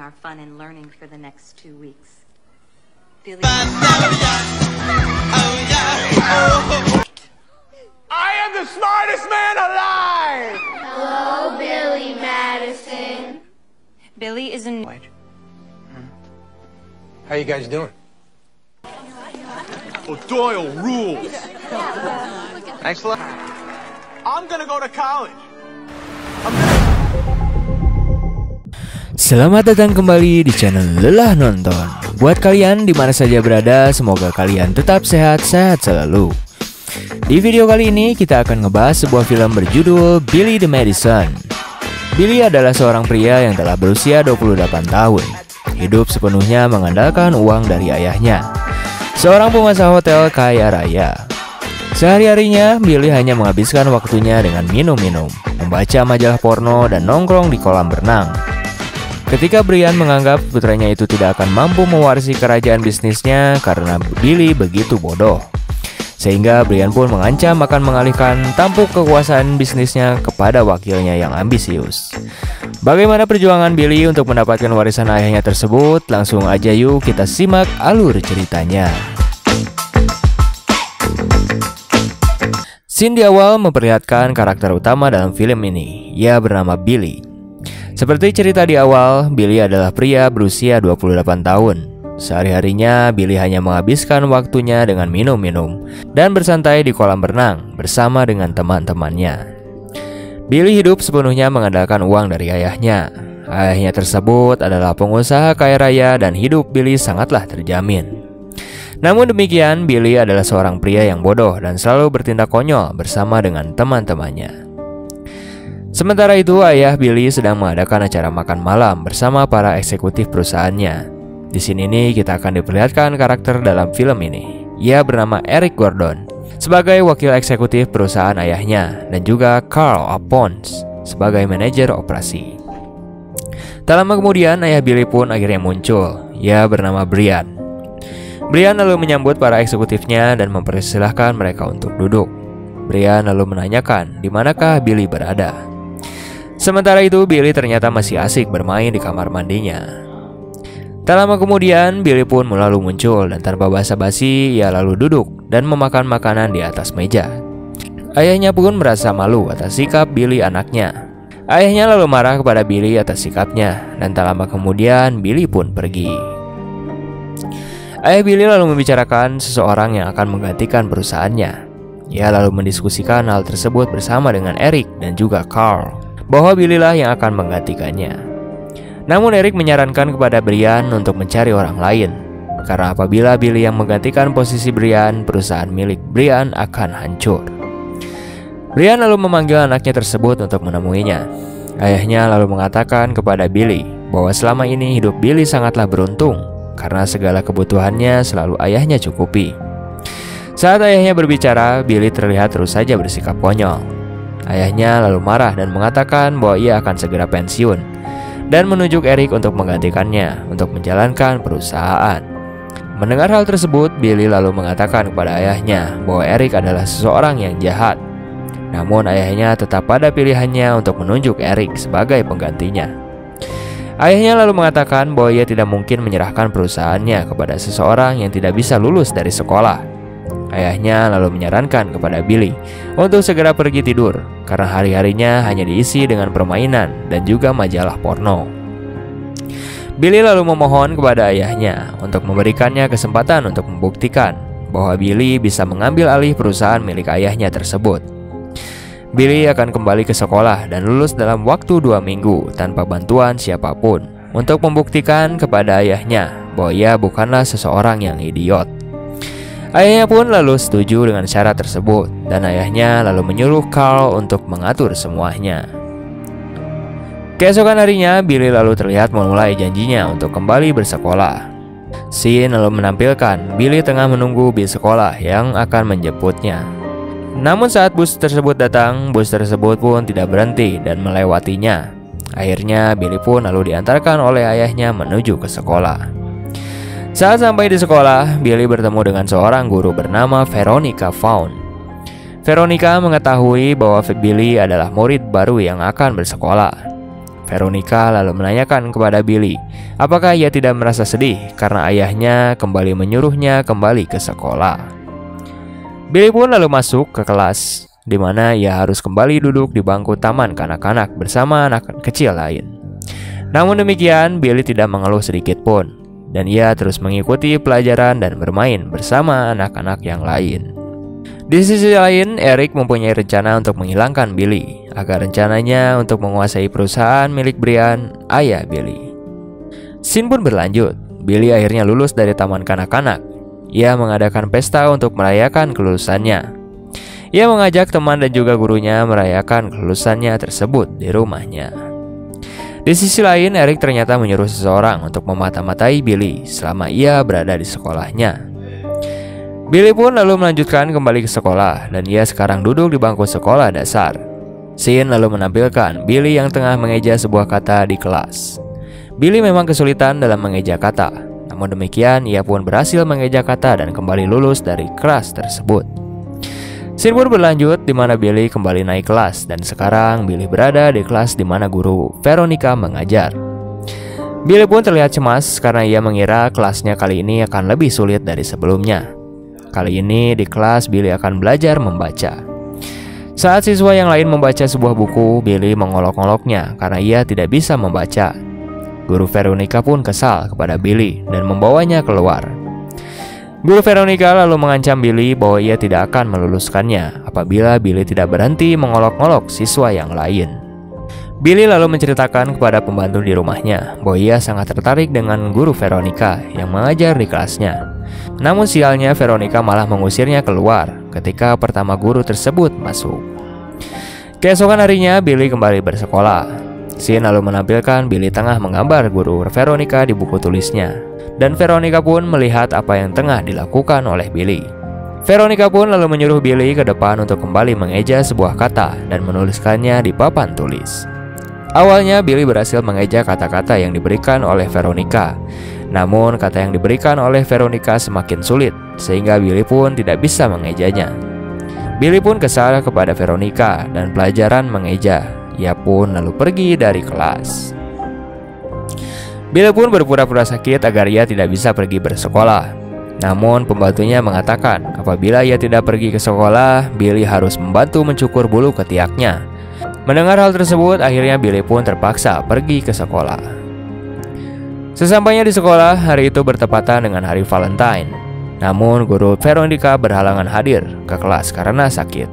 our fun and learning for the next 2 weeks. Billy. I am the smartest man alive! Hello, Billy Madison. Billy is in. How you guys doing? Well, Doyle rules. Thanks a lot. I'm gonna go to college. Selamat datang kembali di channel Lelah Nonton. Buat kalian di mana saja berada, semoga kalian tetap sehat-sehat selalu. Di video kali ini kita akan ngebahas sebuah film berjudul Billy the Madison. Billy adalah seorang pria yang telah berusia 28 tahun. Hidup sepenuhnya mengandalkan uang dari ayahnya, seorang pengusaha hotel kaya raya. Sehari-harinya Billy hanya menghabiskan waktunya dengan minum-minum, membaca majalah porno, dan nongkrong di kolam berenang. Ketika Brian menganggap putranya itu tidak akan mampu mewarisi kerajaan bisnisnya karena Billy begitu bodoh, sehingga Brian pun mengancam akan mengalihkan tampuk kekuasaan bisnisnya kepada wakilnya yang ambisius. Bagaimana perjuangan Billy untuk mendapatkan warisan ayahnya tersebut? Langsung aja yuk kita simak alur ceritanya. Scene di awal memperlihatkan karakter utama dalam film ini. Ia bernama Billy. Seperti cerita di awal, Billy adalah pria berusia 28 tahun. Sehari-harinya Billy hanya menghabiskan waktunya dengan minum-minum dan bersantai di kolam berenang bersama dengan teman-temannya. Billy hidup sepenuhnya mengandalkan uang dari ayahnya. Ayahnya tersebut adalah pengusaha kaya raya dan hidup Billy sangatlah terjamin. Namun demikian, Billy adalah seorang pria yang bodoh dan selalu bertindak konyol bersama dengan teman-temannya. Sementara itu, ayah Billy sedang mengadakan acara makan malam bersama para eksekutif perusahaannya. Di sini nih kita akan diperlihatkan karakter dalam film ini. Ia bernama Eric Gordon sebagai wakil eksekutif perusahaan ayahnya dan juga Carl Apons sebagai manajer operasi. Tak lama kemudian ayah Billy pun akhirnya muncul. Ia bernama Brian. Brian lalu menyambut para eksekutifnya dan mempersilahkan mereka untuk duduk. Brian lalu menanyakan di manakah Billy berada. Sementara itu Billy ternyata masih asik bermain di kamar mandinya. Tak lama kemudian Billy pun lalu muncul dan tanpa basa-basi ia lalu duduk dan memakan makanan di atas meja. Ayahnya pun merasa malu atas sikap Billy anaknya. Ayahnya lalu marah kepada Billy atas sikapnya dan tak lama kemudian Billy pun pergi. Ayah Billy lalu membicarakan seseorang yang akan menggantikan perusahaannya. Ia lalu mendiskusikan hal tersebut bersama dengan Eric dan juga Carl, bahwa Billy lah yang akan menggantikannya. Namun Eric menyarankan kepada Brian untuk mencari orang lain, karena apabila Billy yang menggantikan posisi Brian, perusahaan milik Brian akan hancur. Brian lalu memanggil anaknya tersebut untuk menemuinya. Ayahnya lalu mengatakan kepada Billy bahwa selama ini hidup Billy sangatlah beruntung, karena segala kebutuhannya selalu ayahnya cukupi. Saat ayahnya berbicara, Billy terlihat terus saja bersikap konyol. Ayahnya lalu marah dan mengatakan bahwa ia akan segera pensiun dan menunjuk Eric untuk menggantikannya untuk menjalankan perusahaan. Mendengar hal tersebut, Billy lalu mengatakan kepada ayahnya bahwa Eric adalah seseorang yang jahat. Namun ayahnya tetap pada pilihannya untuk menunjuk Eric sebagai penggantinya. Ayahnya lalu mengatakan bahwa ia tidak mungkin menyerahkan perusahaannya kepada seseorang yang tidak bisa lulus dari sekolah. Ayahnya lalu menyarankan kepada Billy untuk segera pergi tidur karena hari-harinya hanya diisi dengan permainan dan juga majalah porno. Billy lalu memohon kepada ayahnya untuk memberikannya kesempatan untuk membuktikan bahwa Billy bisa mengambil alih perusahaan milik ayahnya tersebut. Billy akan kembali ke sekolah dan lulus dalam waktu 2 minggu tanpa bantuan siapapun untuk membuktikan kepada ayahnya bahwa ia bukanlah seseorang yang idiot. Ayahnya pun lalu setuju dengan syarat tersebut dan ayahnya lalu menyuruh Carl untuk mengatur semuanya. Keesokan harinya, Billy lalu terlihat memulai janjinya untuk kembali bersekolah. Scene lalu menampilkan Billy tengah menunggu bis sekolah yang akan menjemputnya. Namun saat bus tersebut datang, bus tersebut pun tidak berhenti dan melewatinya. Akhirnya Billy pun lalu diantarkan oleh ayahnya menuju ke sekolah. Saat sampai di sekolah, Billy bertemu dengan seorang guru bernama Veronica Vaughn. Veronica mengetahui bahwa Billy adalah murid baru yang akan bersekolah. Veronica lalu menanyakan kepada Billy apakah ia tidak merasa sedih karena ayahnya kembali menyuruhnya kembali ke sekolah. Billy pun lalu masuk ke kelas, di mana ia harus kembali duduk di bangku taman kanak-kanak bersama anak kecil lain. Namun demikian, Billy tidak mengeluh sedikit pun, dan ia terus mengikuti pelajaran dan bermain bersama anak-anak yang lain. Di sisi lain, Eric mempunyai rencana untuk menghilangkan Billy, agar rencananya untuk menguasai perusahaan milik Brian, ayah Billy. Scene pun berlanjut. Billy akhirnya lulus dari taman kanak-kanak. Ia mengadakan pesta untuk merayakan kelulusannya. Ia mengajak teman dan juga gurunya merayakan kelulusannya tersebut di rumahnya. Di sisi lain, Eric ternyata menyuruh seseorang untuk memata-matai Billy selama ia berada di sekolahnya. Billy pun lalu melanjutkan kembali ke sekolah, dan ia sekarang duduk di bangku sekolah dasar. Scene lalu menampilkan Billy yang tengah mengeja sebuah kata di kelas. Billy memang kesulitan dalam mengeja kata, namun demikian ia pun berhasil mengeja kata dan kembali lulus dari kelas tersebut. Scene pun berlanjut di mana Billy kembali naik kelas, dan sekarang Billy berada di kelas di mana guru Veronica mengajar. Billy pun terlihat cemas karena ia mengira kelasnya kali ini akan lebih sulit dari sebelumnya. Kali ini di kelas Billy akan belajar membaca. Saat siswa yang lain membaca sebuah buku, Billy mengolok-oloknya karena ia tidak bisa membaca. Guru Veronica pun kesal kepada Billy dan membawanya keluar. Guru Veronica lalu mengancam Billy bahwa ia tidak akan meluluskannya apabila Billy tidak berhenti mengolok-olok siswa yang lain. Billy lalu menceritakan kepada pembantu di rumahnya bahwa ia sangat tertarik dengan guru Veronica yang mengajar di kelasnya. Namun sialnya Veronica malah mengusirnya keluar ketika pertama guru tersebut masuk. Keesokan harinya Billy kembali bersekolah. Scene lalu menampilkan Billy tengah menggambar guru Veronica di buku tulisnya. Dan Veronica pun melihat apa yang tengah dilakukan oleh Billy. Veronica pun lalu menyuruh Billy ke depan untuk kembali mengeja sebuah kata dan menuliskannya di papan tulis. Awalnya Billy berhasil mengeja kata-kata yang diberikan oleh Veronica. Namun kata yang diberikan oleh Veronica semakin sulit, sehingga Billy pun tidak bisa mengejanya. Billy pun kesal kepada Veronica dan pelajaran mengeja. Ia pun lalu pergi dari kelas. Billy pun berpura-pura sakit agar ia tidak bisa pergi bersekolah. Namun pembantunya mengatakan apabila ia tidak pergi ke sekolah, Billy harus membantu mencukur bulu ketiaknya. Mendengar hal tersebut, akhirnya Billy pun terpaksa pergi ke sekolah. Sesampainya di sekolah, hari itu bertepatan dengan hari Valentine. Namun guru Veronica berhalangan hadir ke kelas karena sakit.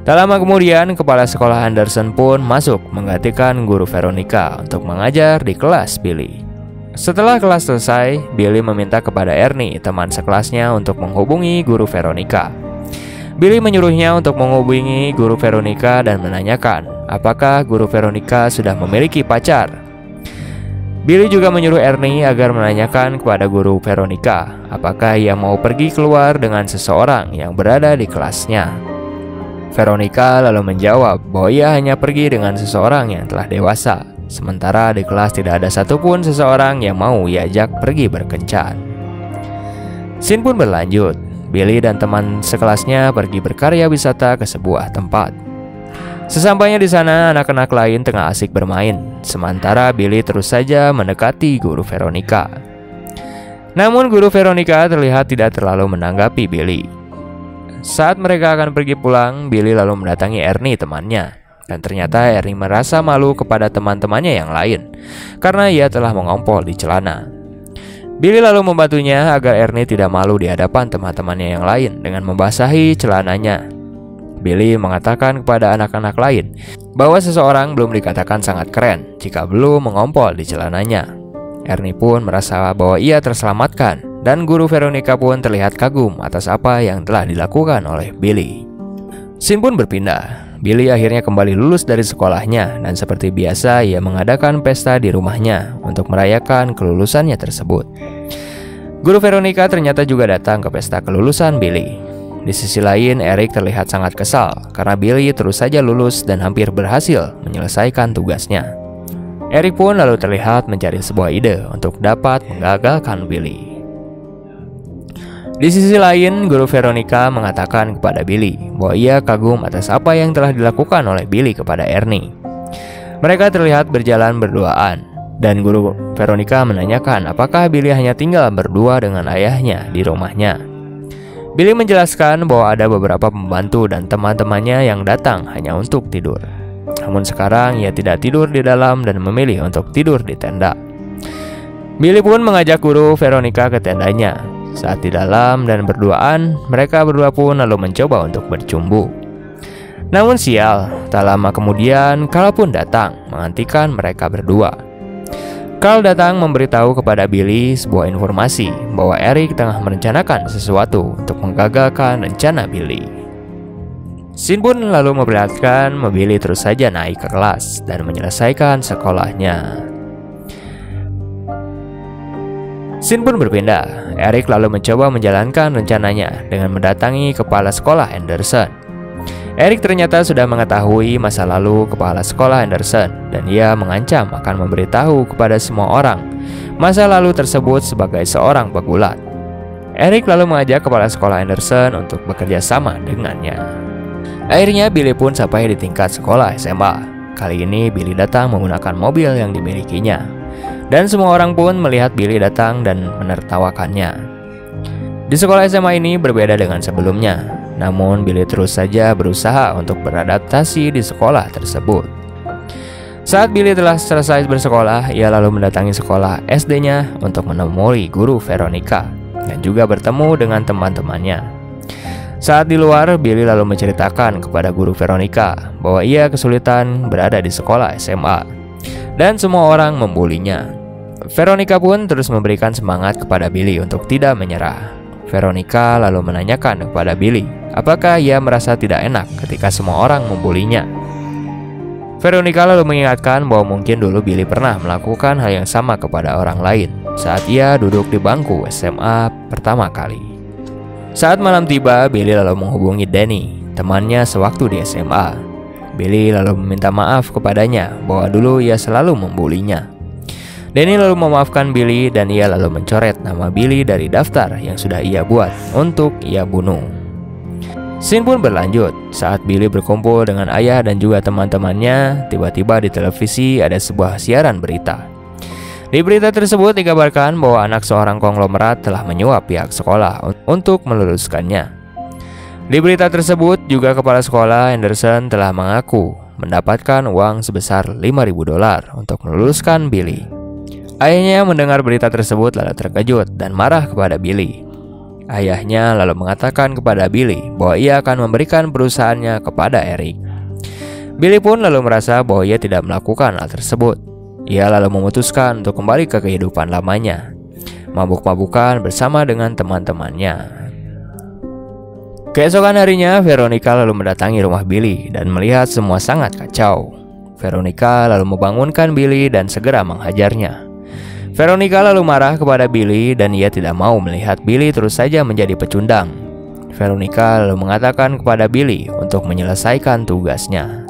Tak lama kemudian, kepala sekolah Anderson pun masuk menggantikan guru Veronica untuk mengajar di kelas Billy. Setelah kelas selesai, Billy meminta kepada Ernie, teman sekelasnya, untuk menghubungi guru Veronica. Billy menyuruhnya untuk menghubungi guru Veronica dan menanyakan apakah guru Veronica sudah memiliki pacar. Billy juga menyuruh Ernie agar menanyakan kepada guru Veronica apakah ia mau pergi keluar dengan seseorang yang berada di kelasnya. Veronica lalu menjawab bahwa ia hanya pergi dengan seseorang yang telah dewasa, sementara di kelas tidak ada satupun seseorang yang mau diajak pergi berkencan. Scene pun berlanjut. Billy dan teman sekelasnya pergi berkarya wisata ke sebuah tempat. Sesampainya di sana, anak-anak lain tengah asik bermain, sementara Billy terus saja mendekati guru Veronica. Namun guru Veronica terlihat tidak terlalu menanggapi Billy. Saat mereka akan pergi pulang, Billy lalu mendatangi Ernie temannya. Dan ternyata Ernie merasa malu kepada teman-temannya yang lain karena ia telah mengompol di celana. Billy lalu membantunya agar Ernie tidak malu di hadapan teman-temannya yang lain dengan membasahi celananya. Billy mengatakan kepada anak-anak lain bahwa seseorang belum dikatakan sangat keren jika belum mengompol di celananya. Ernie pun merasa bahwa ia terselamatkan. Dan guru Veronica pun terlihat kagum atas apa yang telah dilakukan oleh Billy. Scene pun berpindah. Billy akhirnya kembali lulus dari sekolahnya dan seperti biasa ia mengadakan pesta di rumahnya untuk merayakan kelulusannya tersebut. Guru Veronica ternyata juga datang ke pesta kelulusan Billy. Di sisi lain, Eric terlihat sangat kesal karena Billy terus saja lulus dan hampir berhasil menyelesaikan tugasnya. Eric pun lalu terlihat mencari sebuah ide untuk dapat menggagalkan Billy. Di sisi lain, guru Veronica mengatakan kepada Billy bahwa ia kagum atas apa yang telah dilakukan oleh Billy kepada Ernie. Mereka terlihat berjalan berduaan, dan guru Veronica menanyakan apakah Billy hanya tinggal berdua dengan ayahnya di rumahnya. Billy menjelaskan bahwa ada beberapa pembantu dan teman-temannya yang datang hanya untuk tidur. Namun sekarang ia tidak tidur di dalam dan memilih untuk tidur di tenda. Billy pun mengajak guru Veronica ke tendanya. Saat di dalam dan berduaan, mereka berdua pun lalu mencoba untuk bercumbu. Namun sial, tak lama kemudian Carl pun datang menghentikan mereka berdua. Carl datang memberitahu kepada Billy sebuah informasi bahwa Eric tengah merencanakan sesuatu untuk menggagalkan rencana Billy. Sin pun lalu memperlihatkan Billy terus saja naik ke kelas dan menyelesaikan sekolahnya. Sin pun berpindah. Eric lalu mencoba menjalankan rencananya dengan mendatangi kepala sekolah Anderson. Eric ternyata sudah mengetahui masa lalu kepala sekolah Anderson dan ia mengancam akan memberitahu kepada semua orang masa lalu tersebut sebagai seorang pegulat. Eric lalu mengajak kepala sekolah Anderson untuk bekerja sama dengannya. Akhirnya Billy pun sampai di tingkat sekolah SMA. Kali ini Billy datang menggunakan mobil yang dimilikinya, dan semua orang pun melihat Billy datang dan menertawakannya. Di sekolah SMA ini berbeda dengan sebelumnya. Namun Billy terus saja berusaha untuk beradaptasi di sekolah tersebut. Saat Billy telah selesai bersekolah, ia lalu mendatangi sekolah SD-nya untuk menemui guru Veronica dan juga bertemu dengan teman-temannya. Saat di luar, Billy lalu menceritakan kepada guru Veronica bahwa ia kesulitan berada di sekolah SMA dan semua orang membulinya. Veronica pun terus memberikan semangat kepada Billy untuk tidak menyerah. Veronica lalu menanyakan kepada Billy apakah ia merasa tidak enak ketika semua orang membulinya. Veronica lalu mengingatkan bahwa mungkin dulu Billy pernah melakukan hal yang sama kepada orang lain saat ia duduk di bangku SMA pertama kali. Saat malam tiba, Billy lalu menghubungi Danny, temannya sewaktu di SMA. Billy lalu meminta maaf kepadanya bahwa dulu ia selalu membulinya. Danny lalu memaafkan Billy dan ia lalu mencoret nama Billy dari daftar yang sudah ia buat untuk ia bunuh. Scene pun berlanjut saat Billy berkumpul dengan ayah dan juga teman-temannya. Tiba-tiba di televisi ada sebuah siaran berita. Di berita tersebut dikabarkan bahwa anak seorang konglomerat telah menyuap pihak sekolah untuk meluluskannya. Di berita tersebut juga kepala sekolah Anderson telah mengaku mendapatkan uang sebesar $5.000 untuk meluluskan Billy. Ayahnya mendengar berita tersebut lalu terkejut dan marah kepada Billy. Ayahnya lalu mengatakan kepada Billy bahwa ia akan memberikan perusahaannya kepada Eric. Billy pun lalu merasa bahwa ia tidak melakukan hal tersebut. Ia lalu memutuskan untuk kembali ke kehidupan lamanya, mabuk-mabukan bersama dengan teman-temannya. Keesokan harinya, Veronica lalu mendatangi rumah Billy dan melihat semua sangat kacau. Veronica lalu membangunkan Billy dan segera menghajarnya. Veronica lalu marah kepada Billy dan ia tidak mau melihat Billy terus saja menjadi pecundang. Veronica lalu mengatakan kepada Billy untuk menyelesaikan tugasnya.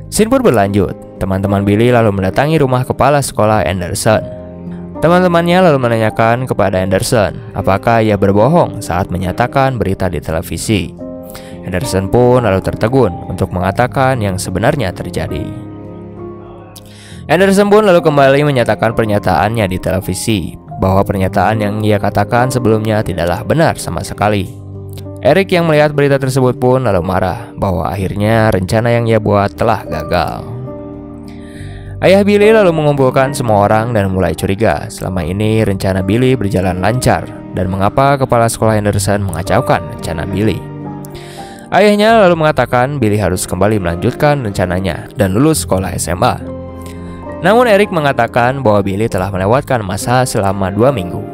Scene pun berlanjut. Teman-teman Billy lalu mendatangi rumah kepala sekolah Anderson. Teman-temannya lalu menanyakan kepada Anderson apakah ia berbohong saat menyatakan berita di televisi. Anderson pun lalu tertegun untuk mengatakan yang sebenarnya terjadi. Anderson pun lalu kembali menyatakan pernyataannya di televisi bahwa pernyataan yang ia katakan sebelumnya tidaklah benar sama sekali. Eric yang melihat berita tersebut pun lalu marah bahwa akhirnya rencana yang ia buat telah gagal. Ayah Billy lalu mengumpulkan semua orang dan mulai curiga selama ini rencana Billy berjalan lancar dan mengapa kepala sekolah Anderson mengacaukan rencana Billy. Ayahnya lalu mengatakan Billy harus kembali melanjutkan rencananya dan lulus sekolah SMA. Namun Eric mengatakan bahwa Billy telah melewatkan masa selama 2 minggu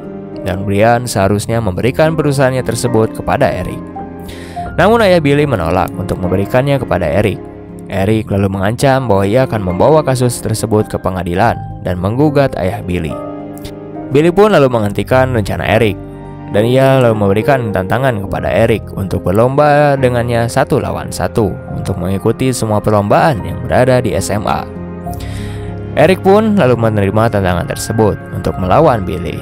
dan Brian seharusnya memberikan perusahaannya tersebut kepada Eric. Namun ayah Billy menolak untuk memberikannya kepada Eric. Eric lalu mengancam bahwa ia akan membawa kasus tersebut ke pengadilan dan menggugat ayah Billy. Billy pun lalu menghentikan rencana Eric dan ia lalu memberikan tantangan kepada Eric untuk berlomba dengannya 1 lawan 1 untuk mengikuti semua perlombaan yang berada di SMA. Eric pun lalu menerima tantangan tersebut untuk melawan Billy.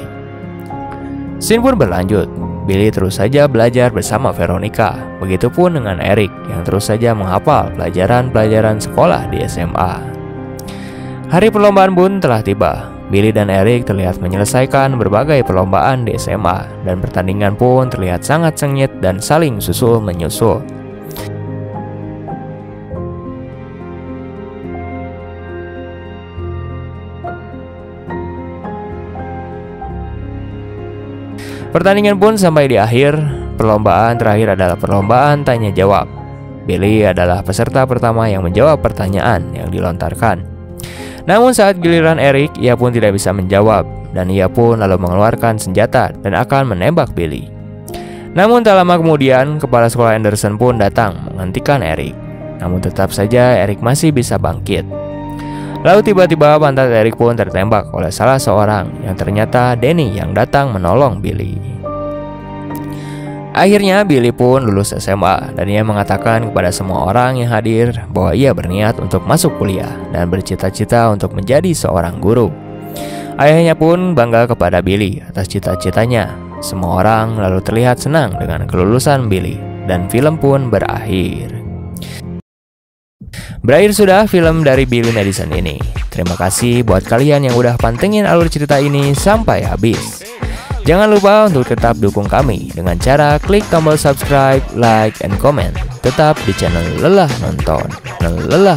Scene pun berlanjut. Billy terus saja belajar bersama Veronica. Begitupun dengan Eric yang terus saja menghafal pelajaran-pelajaran sekolah di SMA. Hari perlombaan pun telah tiba. Billy dan Eric terlihat menyelesaikan berbagai perlombaan di SMA, dan pertandingan pun terlihat sangat sengit dan saling susul-menyusul. Pertandingan pun sampai di akhir. Perlombaan terakhir adalah perlombaan tanya jawab. Billy adalah peserta pertama yang menjawab pertanyaan yang dilontarkan. Namun saat giliran Eric, ia pun tidak bisa menjawab, dan ia pun lalu mengeluarkan senjata dan akan menembak Billy. Namun tak lama kemudian, kepala sekolah Anderson pun datang menghentikan Eric. Namun tetap saja Eric masih bisa bangkit. Lalu tiba-tiba pantat Eric pun tertembak oleh salah seorang yang ternyata Danny yang datang menolong Billy. Akhirnya Billy pun lulus SMA, dan ia mengatakan kepada semua orang yang hadir bahwa ia berniat untuk masuk kuliah dan bercita-cita untuk menjadi seorang guru. Ayahnya pun bangga kepada Billy atas cita-citanya. Semua orang lalu terlihat senang dengan kelulusan Billy, dan film pun berakhir. Berakhir sudah film dari Billy Madison ini. Terima kasih buat kalian yang udah pantengin alur cerita ini sampai habis. Jangan lupa untuk tetap dukung kami dengan cara klik tombol subscribe, like, and comment. Tetap di channel Lelah Nonton. Lelah